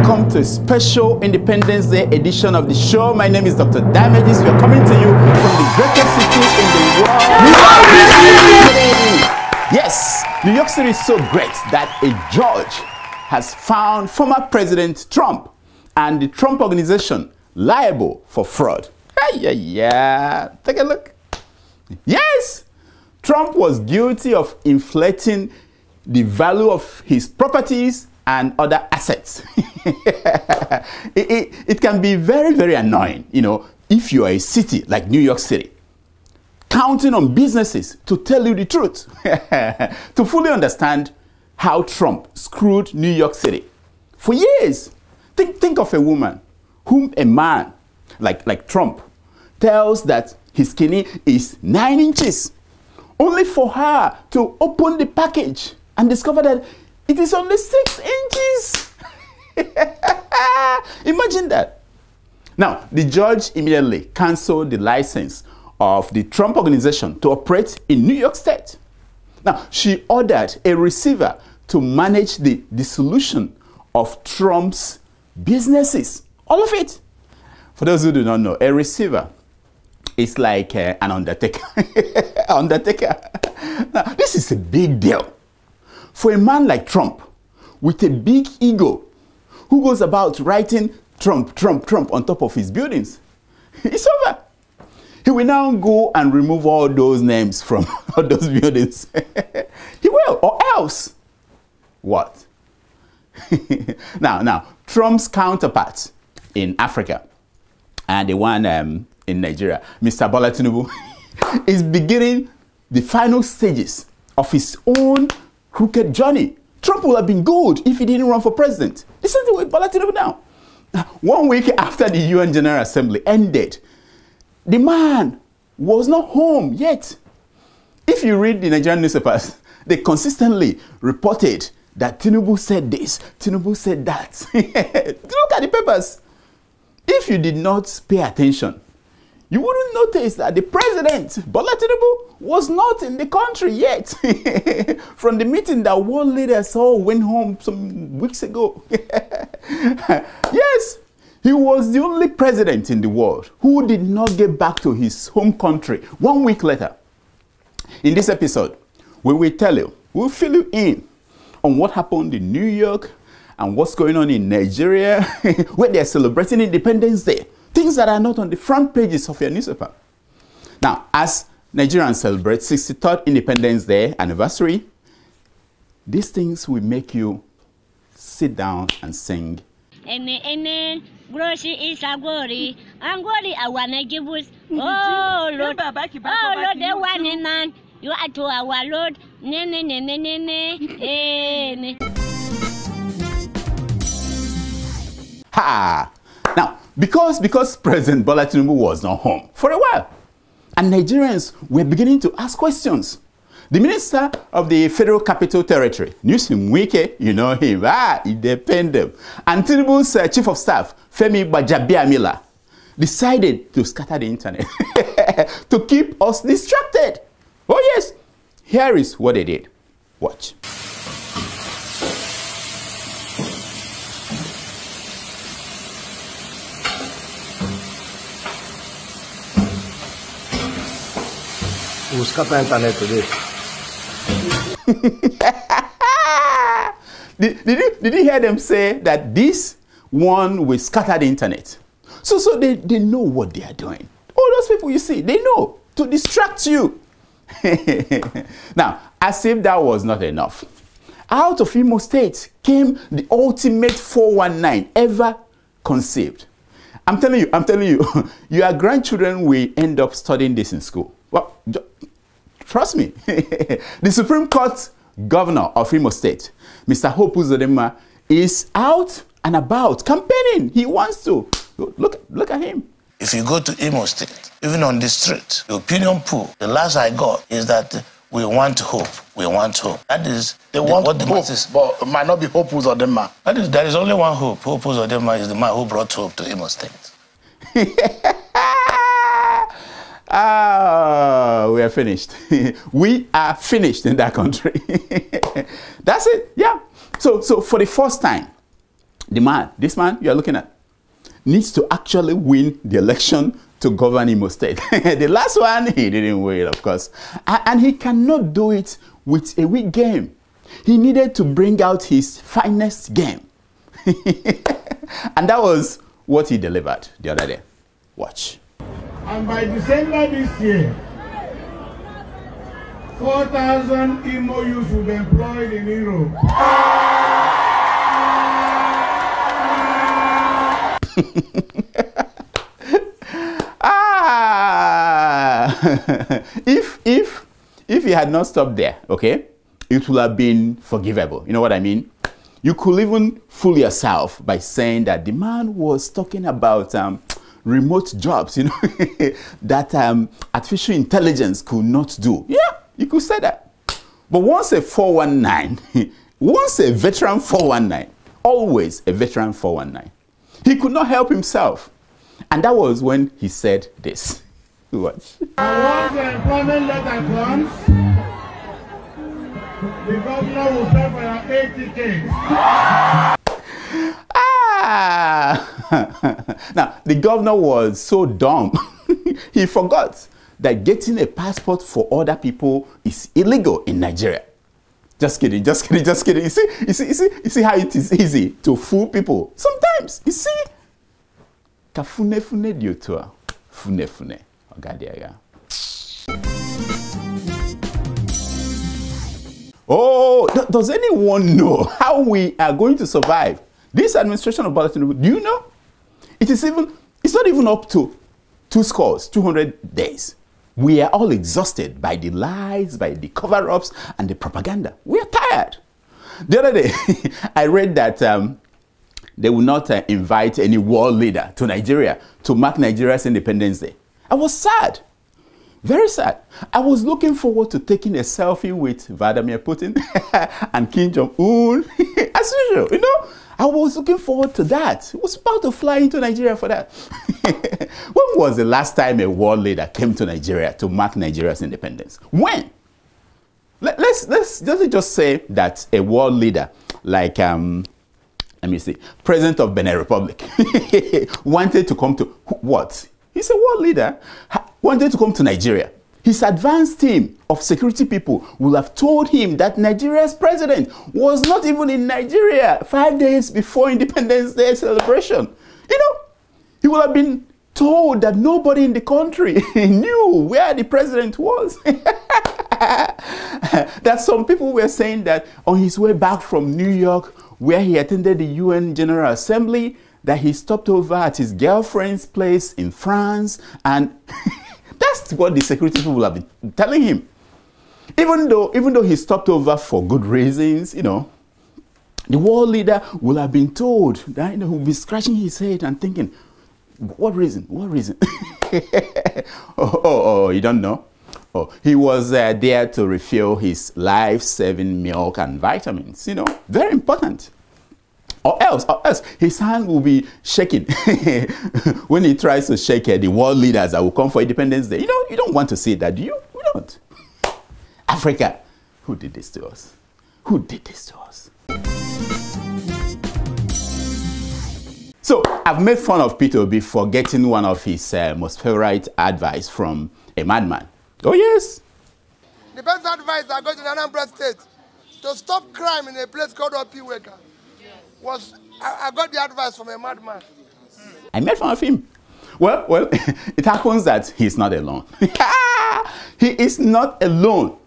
welcome to a special Independence Day edition of the show. My name is Dr. Damages. We are coming to you from the greatest city in the world. Yes, New York City is so great that a judge has found former President Trump and the Trump organization liable for fraud. Yeah, take a look. Yes, Trump was guilty of inflating the value of his properties and other assets. it can be very, very annoying, you know, if you are a city like New York City, counting on businesses to tell you the truth. To fully understand how Trump screwed New York City for years. Think of a woman whom a man like Trump tells that his skinny is 9 inches, only for her to open the package and discover that it is only 6 inches. Imagine that. Now, the judge immediately canceled the license of the Trump organization to operate in New York State. Now, she ordered a receiver to manage the dissolution of Trump's businesses. All of it. For those who do not know, a receiver is like an undertaker. Now, this is a big deal. For a man like Trump, with a big ego, who goes about writing Trump, Trump, Trump on top of his buildings, it's over. He will now go and remove all those names from all those buildings. He will, or else. What? Now, Trump's counterpart in Africa and the one in Nigeria, Mr. Bola Tinubu, is beginning the final stages of his own crooked journey. Trump would have been good if he didn't run for president. Listen to Bola Tinubu now. 1 week after the UN General Assembly ended, the man was not home yet. If you read the Nigerian newspapers, they consistently reported that Tinubu said this, Tinubu said that. Look at the papers. If you did not pay attention, you wouldn't notice that the president, Bola Tinubu, was not in the country yet. From the meeting that world leaders all went home some weeks ago. Yes, he was the only president in the world who did not get back to his home country 1 week later. In this episode, we will tell you, we'll fill you in on what happened in New York and what's going on in Nigeria, where they're celebrating Independence Day. Things that are not on the front pages of your newspaper. Now, as Nigerians celebrate 63rd Independence Day anniversary, these things will make you sit down and sing. Amen. Glory is a glory. And glory I wanna give us. Oh Lord, the one in man. You are to our Lord. Amen. Ha! Now, because President Bola Tinubu was not home for a while, and Nigerians were beginning to ask questions, the Minister of the Federal Capital Territory, Wike, you know him, independent, and Tinubu's Chief of Staff, Femi Gbajabiamila, decided to scatter the internet to keep us distracted. Oh yes, here is what they did. Watch. We'll scatter internet today. Did you hear them say that this one will scatter the internet? So they know what they are doing. All those people you see, they know to distract you. Now, as if that was not enough, out of Imo State came the ultimate 419 ever conceived. I'm telling you, your grandchildren will end up studying this in school. Well, trust me. The Supreme Court Governor of Imo State, Mr. Hope Uzodinma, is out and about campaigning. He wants to. Look at him. If you go to Imo State, even on the street, the opinion poll, the last I got is that we want hope. We want hope. That is they want what the masses, but it might not be Hope Uzodinma. There is only one hope. Hope Uzodinma is the man who brought hope to Imo State. We are finished. We are finished in that country. That's it. Yeah. So for the first time, this man you are looking at, needs to actually win the election to govern Imo State. The last one, he didn't win, of course. And he cannot do it with a weak game. He needed to bring out his finest game. And that was what he delivered the other day. Watch. And by December this year, 4,000 Imo youths will be employed in Europe. If he had not stopped there, okay, it would have been forgivable. You know what I mean? You could even fool yourself by saying that the man was talking about remote jobs, you know, that artificial intelligence could not do. Yeah, you could say that. But once a 419, once a veteran 419, always a veteran 419, he could not help himself. And that was when he said this. Watch. Once the employment letter comes, the governor will pay for your 80K. Now, the governor was so dumb, he forgot that getting a passport for other people is illegal in Nigeria. Just kidding, just kidding, just kidding. You see how it is easy to fool people. Sometimes, you see. Kafune fune diotua. Fune fune. Ogadiaga. Oh, does anyone know how we are going to survive this administration of Bola Tinubu? Do you know? It's not even up to 200 days. We are all exhausted by the lies, by the cover-ups, and the propaganda. We are tired. The other day, I read that they will not invite any world leader to Nigeria to mark Nigeria's Independence Day. I was sad. Very sad. I was looking forward to taking a selfie with Vladimir Putin and Kim Jong-un. As usual, you know, I was looking forward to that. I was about to fly into Nigeria for that. When was the last time a world leader came to Nigeria to mark Nigeria's independence? When? Let's just say that a world leader like, let me see, President of Benin Republic wanted to come to, what? He's a world leader, wanted to come to Nigeria. His advanced team of security people will have told him that Nigeria's president was not even in Nigeria 5 days before Independence Day celebration. You know, he would have been told that nobody in the country knew where the president was. That some people were saying that on his way back from New York, where he attended the UN General Assembly, that he stopped over at his girlfriend's place in France, and that's what the security people have been telling him. Even though he stopped over for good reasons, you know, the world leader will have been told that, you know, he'll be scratching his head and thinking, what reason? What reason? oh, you don't know? Oh, he was there to refill his life-saving milk and vitamins, you know, very important. Or else, his hand will be shaking when he tries to shake the world leaders that will come for Independence Day. You know, you don't want to see that, do you? We don't. Africa, who did this to us? Who did this to us? So, I've made fun of Peter Obi for getting one of his most favorite advice from a madman. Oh, yes. The best advice I got in Anambra State to stop crime in a place called Wike was I got the advice from a madman. I made fun of him. Well, it happens that he's not alone. He is not alone.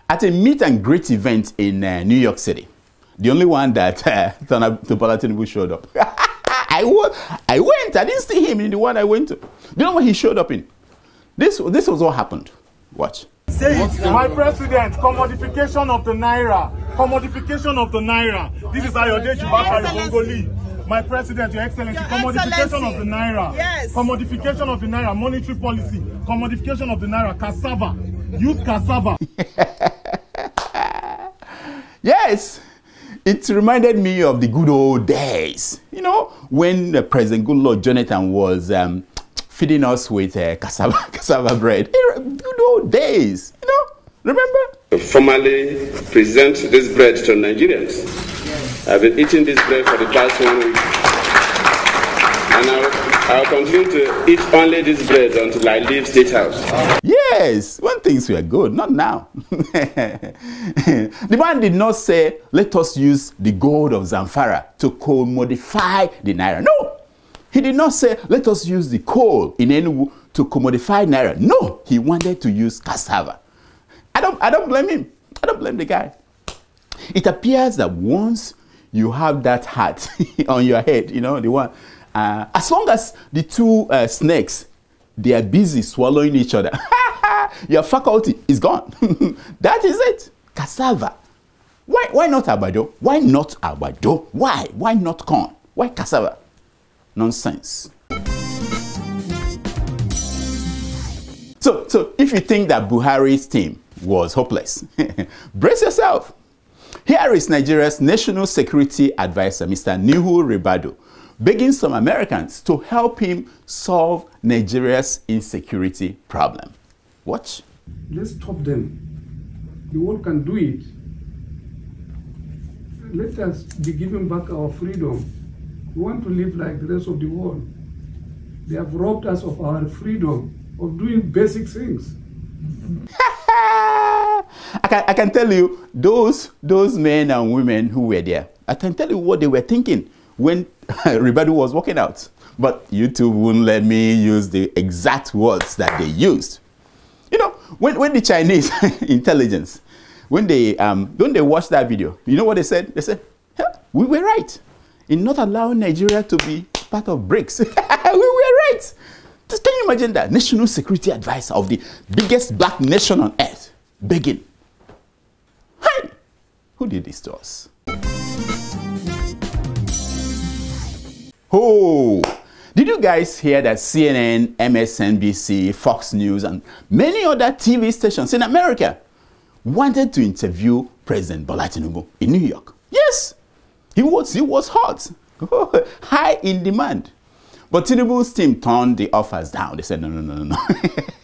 At a meet and greet event in New York City, the only one that Bola Tinubu showed up. I went. I didn't see him in the one I went to. Do you know what he showed up in? This was what happened. Watch. My president, commodification of the Naira. Commodification of the Naira. This is Ayode Jubaka Bongoli. My president, Your Excellency, commodification of the Naira. Yes. Commodification of the Naira, monetary policy. Commodification of the Naira, cassava. Use cassava. Yes. It reminded me of the good old days. You know, when President Goodluck Jonathan was feeding us with cassava bread. Good old days, you know, remember? Formally present this bread to Nigerians. I've been eating this bread for the past 1 week. And I'll continue to eat only this bread until I leave State House. Yes, when things were good, not now. The man did not say, let us use the gold of Zamfara to commodify the Naira. No, he did not say, let us use the coal in Enugu to commodify Naira. No, he wanted to use cassava. I don't blame him. I don't blame the guy. It appears that once you have that hat on your head, you know, the one, as long as the two snakes, they are busy swallowing each other, your faculty is gone. That is it. Cassava. Why not abado? Why not abado? Why not corn? Why cassava? Nonsense. So if you think that Buhari's team was hopeless, brace yourself. Here is Nigeria's National Security Advisor, Mr. Nuhu Ribadu, begging some Americans to help him solve Nigeria's insecurity problem. Watch. Let's stop them. The world can do it. Let us be given back our freedom. We want to live like the rest of the world. They have robbed us of our freedom of doing basic things. I can tell you, those men and women who were there, I can tell you what they were thinking when Ribadu was walking out. But YouTube wouldn't let me use the exact words that they used. You know, when the Chinese intelligence, when they watched that video, you know what they said? They said, yeah, we were right in not allowing Nigeria to be part of BRICS. We were right. Just can you imagine that? National Security Advisor of the biggest black nation on earth begging. Hey, who did this to us? Oh, did you guys hear that CNN, MSNBC, Fox News, and many other TV stations in America wanted to interview President Bola Tinubu in New York? Yes, he was hot, high in demand. But Tinubu's team turned the offers down. They said, no.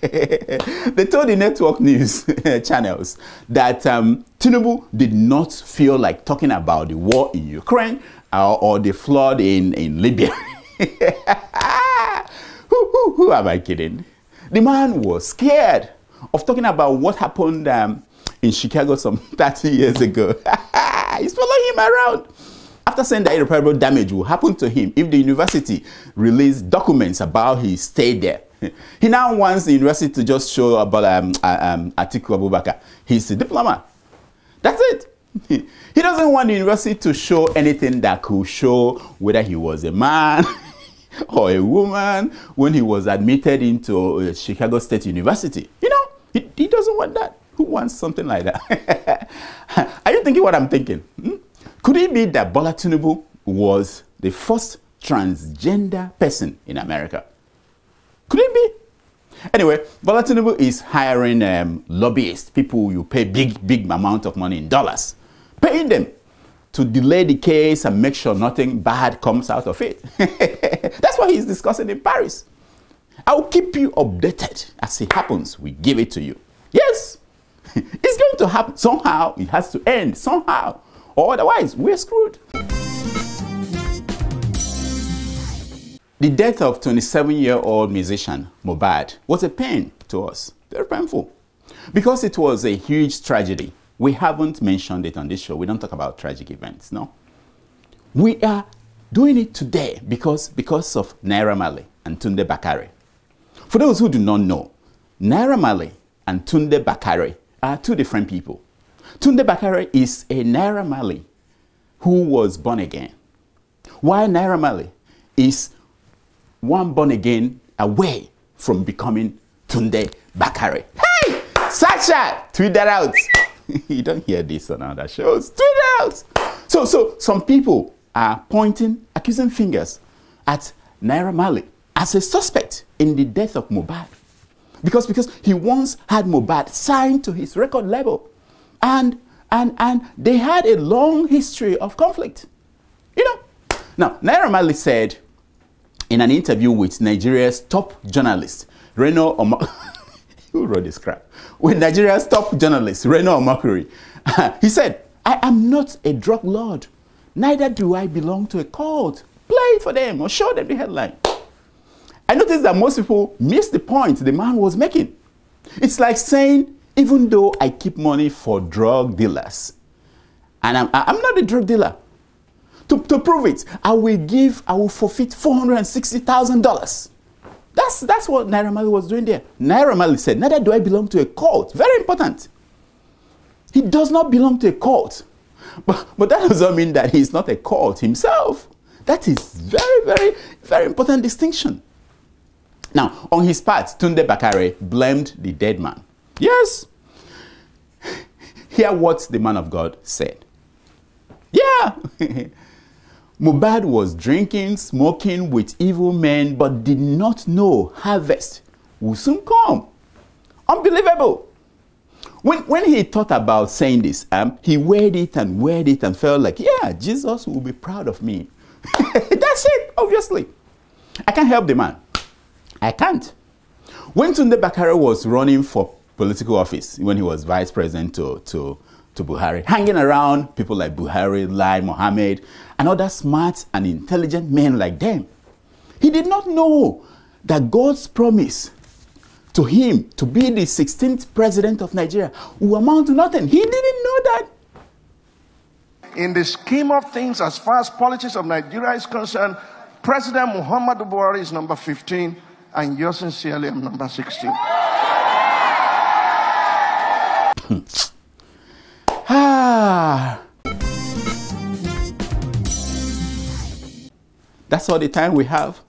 They told the network news channels that Tinubu did not feel like talking about the war in Ukraine or the flood in Libya. Who am I kidding? The man was scared of talking about what happened in Chicago some 30 years ago. He's following him around. After saying that irreparable damage will happen to him if the university released documents about his stay there, he now wants the university to just show about Atiku Abubakar. He's a diplomat. That's it. He doesn't want the university to show anything that could show whether he was a man or a woman when he was admitted into Chicago State University. You know, he doesn't want that. Who wants something like that? Are you thinking what I'm thinking? Could it be that Bola Tinubu was the first transgender person in America? Could it be? Anyway, Bola Tinubu is hiring lobbyists, people you pay big amount of money in dollars, paying them to delay the case and make sure nothing bad comes out of it. That's what he's discussing in Paris. I'll keep you updated as it happens. We give it to you. Yes, it's going to happen. Somehow it has to end. Somehow. Or otherwise, we're screwed. The death of 27-year-old musician Mohbad was a pain to us. Very painful. Because it was a huge tragedy. We haven't mentioned it on this show. We don't talk about tragic events, no? We are doing it today because of Naira Marley and Tunde Bakare. For those who do not know, Naira Marley and Tunde Bakare are two different people. Tunde Bakare is a Naira Marley who was born again, while Naira Marley is one born again away from becoming Tunde Bakare. Hey, Sasha, tweet that out. You don't hear this on other shows. Tweet it out. So some people are accusing fingers at Naira Marley as a suspect in the death of Mohbad, because he once had Mohbad signed to his record label. And they had a long history of conflict. You know. Now, Naira Marley said in an interview with Nigeria's top journalist, Reno Omokri, who wrote this crap? With Nigeria's top journalist, Reno Omokri, he said, I am not a drug lord. Neither do I belong to a cult. Play it for them or show them the headline. I noticed that most people missed the point the man was making. It's like saying, even though I keep money for drug dealers, and I'm not a drug dealer, to prove it, I will forfeit $460,000. That's what Naira Marley was doing there. Naira Marley said, neither do I belong to a cult. Very important. He does not belong to a cult. But that doesn't mean that he's not a cult himself. That is very, very, very important distinction. Now, on his part, Tunde Bakare blamed the dead man. Yes. Hear what the man of God said. Yeah. Mohbad was drinking, smoking with evil men, but did not know harvest will soon come. Unbelievable. When he thought about saying this, he weighed it and felt like, yeah, Jesus will be proud of me. That's it, obviously. I can't help the man. I can't. When Tunde Bakare was running for political office, when he was vice president to Buhari, hanging around people like Buhari, Lai Mohammed, and other smart and intelligent men like them, he did not know that God's promise to him to be the 16th president of Nigeria will amount to nothing. He didn't know that. In the scheme of things, as far as politics of Nigeria is concerned, President Muhammadu Buhari is number 15, and yours sincerely, I'm number 16. That's all the time we have.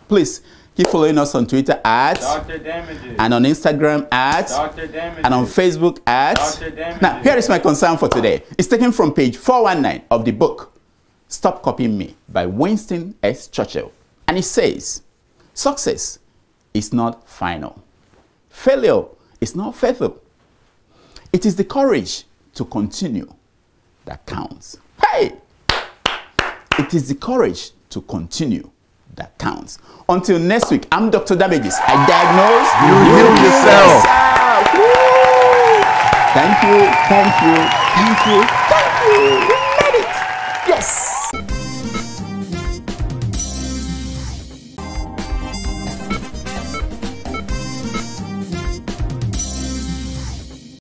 Please keep following us on Twitter at Dr. Damages, and on Instagram at Dr. Damages, and on Facebook at Dr. Damages. Now, here is my concern for today. It's taken from page 419 of the book Stop Copying Me by Winston S. Churchill. And it says, success is not final. Failure is not fatal. It is the courage to continue that counts. Hey! It is the courage to continue that counts. Until next week, I'm Dr. Damages. I diagnose, you heal yourself. Thank you, thank you, thank you, thank you. We made it. Yes.